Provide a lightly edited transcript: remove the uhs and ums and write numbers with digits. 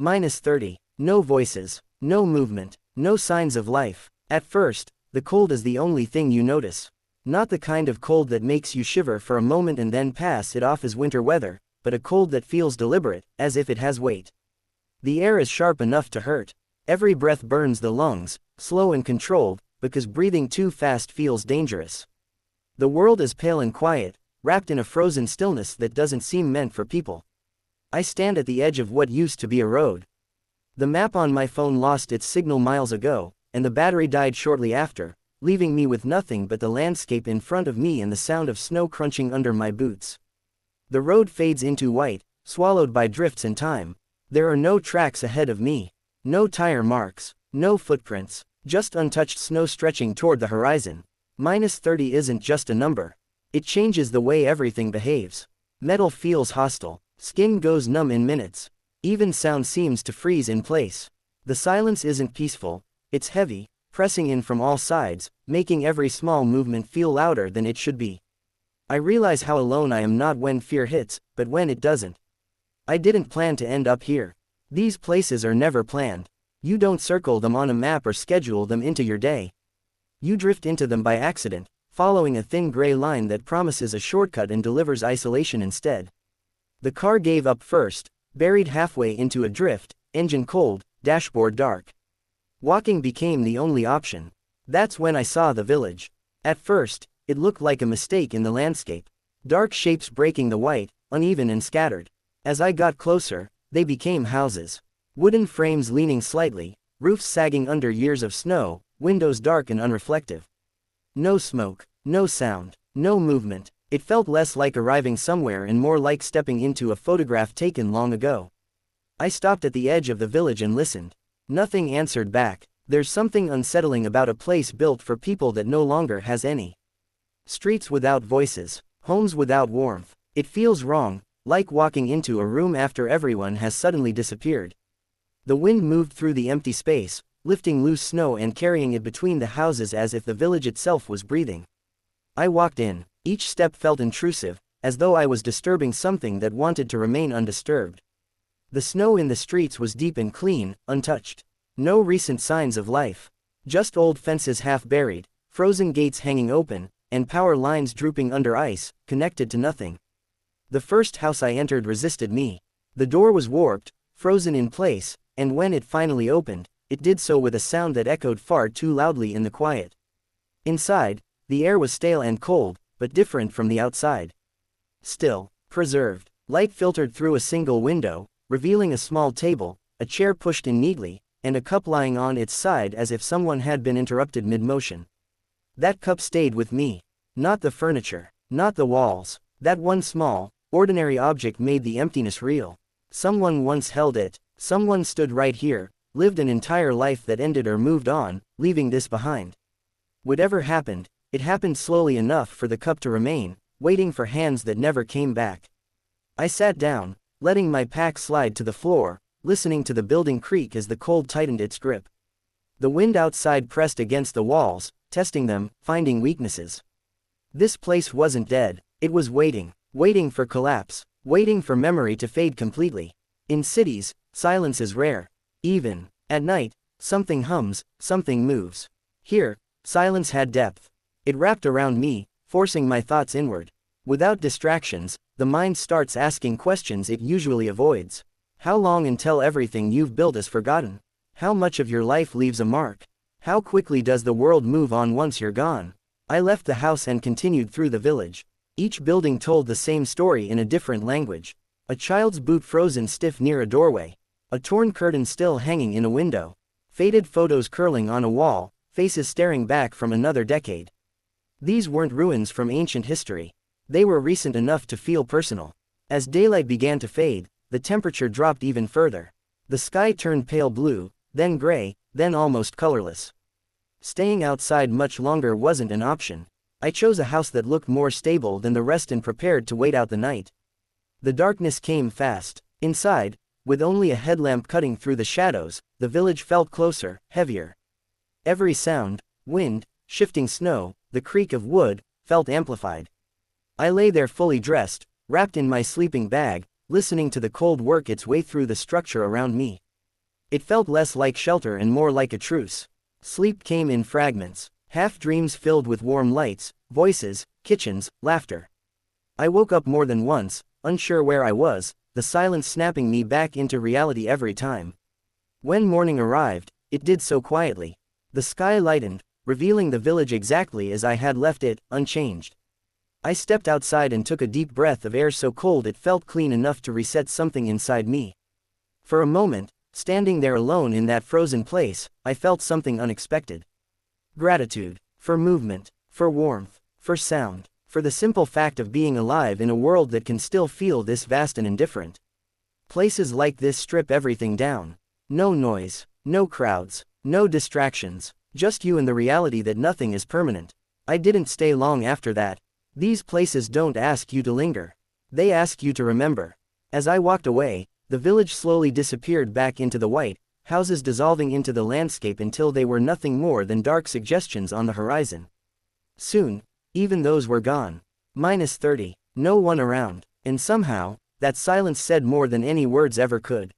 -30. No voices, no movement, no signs of life. At first, the cold is the only thing you notice. Not the kind of cold that makes you shiver for a moment and then pass it off as winter weather, but a cold that feels deliberate, as if it has weight. The air is sharp enough to hurt. Every breath burns the lungs, slow and controlled, because breathing too fast feels dangerous. The world is pale and quiet, wrapped in a frozen stillness that doesn't seem meant for people. I stand at the edge of what used to be a road. The map on my phone lost its signal miles ago, and the battery died shortly after, leaving me with nothing but the landscape in front of me and the sound of snow crunching under my boots. The road fades into white, swallowed by drifts and time. There are no tracks ahead of me. No tire marks, no footprints, just untouched snow stretching toward the horizon. -30 isn't just a number. It changes the way everything behaves. Metal feels hostile. Skin goes numb in minutes. Even sound seems to freeze in place. The silence isn't peaceful, it's heavy, pressing in from all sides, making every small movement feel louder than it should be. I realize how alone I am not when fear hits, but when it doesn't. I didn't plan to end up here. These places are never planned. You don't circle them on a map or schedule them into your day. You drift into them by accident, following a thin gray line that promises a shortcut and delivers isolation instead. The car gave up first, buried halfway into a drift, engine cold, dashboard dark. Walking became the only option. That's when I saw the village. At first, it looked like a mistake in the landscape. Dark shapes breaking the white, uneven and scattered. As I got closer, they became houses. Wooden frames leaning slightly, roofs sagging under years of snow, windows dark and unreflective. No smoke, no sound, no movement. It felt less like arriving somewhere and more like stepping into a photograph taken long ago. I stopped at the edge of the village and listened. Nothing answered back. There's something unsettling about a place built for people that no longer has any. Streets without voices, homes without warmth. It feels wrong, like walking into a room after everyone has suddenly disappeared. The wind moved through the empty space, lifting loose snow and carrying it between the houses as if the village itself was breathing. I walked in. Each step felt intrusive, as though I was disturbing something that wanted to remain undisturbed. The snow in the streets was deep and clean, untouched. No recent signs of life. Just old fences half buried, frozen gates hanging open, and power lines drooping under ice, connected to nothing. The first house I entered resisted me. The door was warped, frozen in place, and when it finally opened, it did so with a sound that echoed far too loudly in the quiet. Inside, the air was stale and cold, but different from the outside. Still, preserved. Light filtered through a single window, revealing a small table, a chair pushed in neatly, and a cup lying on its side as if someone had been interrupted mid-motion. That cup stayed with me. Not the furniture, not the walls. That one small, ordinary object made the emptiness real. Someone once held it, someone stood right here, lived an entire life that ended or moved on, leaving this behind. Whatever happened, it happened slowly enough for the cup to remain, waiting for hands that never came back. I sat down, letting my pack slide to the floor, listening to the building creak as the cold tightened its grip. The wind outside pressed against the walls, testing them, finding weaknesses. This place wasn't dead, it was waiting, waiting for collapse, waiting for memory to fade completely. In cities, silence is rare. Even at night, something hums, something moves. Here, silence had depth. It wrapped around me, forcing my thoughts inward. Without distractions, the mind starts asking questions it usually avoids. How long until everything you've built is forgotten? How much of your life leaves a mark? How quickly does the world move on once you're gone? I left the house and continued through the village. Each building told the same story in a different language. A child's boot frozen stiff near a doorway. A torn curtain still hanging in a window. Faded photos curling on a wall, faces staring back from another decade. These weren't ruins from ancient history. They were recent enough to feel personal. As daylight began to fade, the temperature dropped even further. The sky turned pale blue, then gray, then almost colorless. Staying outside much longer wasn't an option. I chose a house that looked more stable than the rest and prepared to wait out the night. The darkness came fast. Inside, with only a headlamp cutting through the shadows, the village felt closer, heavier. Every sound, wind, shifting snow, the creak of wood, felt amplified. I lay there fully dressed, wrapped in my sleeping bag, listening to the cold work its way through the structure around me. It felt less like shelter and more like a truce. Sleep came in fragments, half dreams filled with warm lights, voices, kitchens, laughter. I woke up more than once, unsure where I was, the silence snapping me back into reality every time. When morning arrived, it did so quietly. The sky lightened, revealing the village exactly as I had left it, unchanged. I stepped outside and took a deep breath of air so cold it felt clean enough to reset something inside me. For a moment, standing there alone in that frozen place, I felt something unexpected. Gratitude. For movement, for warmth, for sound, for the simple fact of being alive in a world that can still feel this vast and indifferent. Places like this strip everything down. No noise, no crowds, no distractions, just you and the reality that nothing is permanent. I didn't stay long after that. These places don't ask you to linger. They ask you to remember. As I walked away, the village slowly disappeared back into the white, houses dissolving into the landscape until they were nothing more than dark suggestions on the horizon. Soon, even those were gone. -30. No one around. And somehow, that silence said more than any words ever could.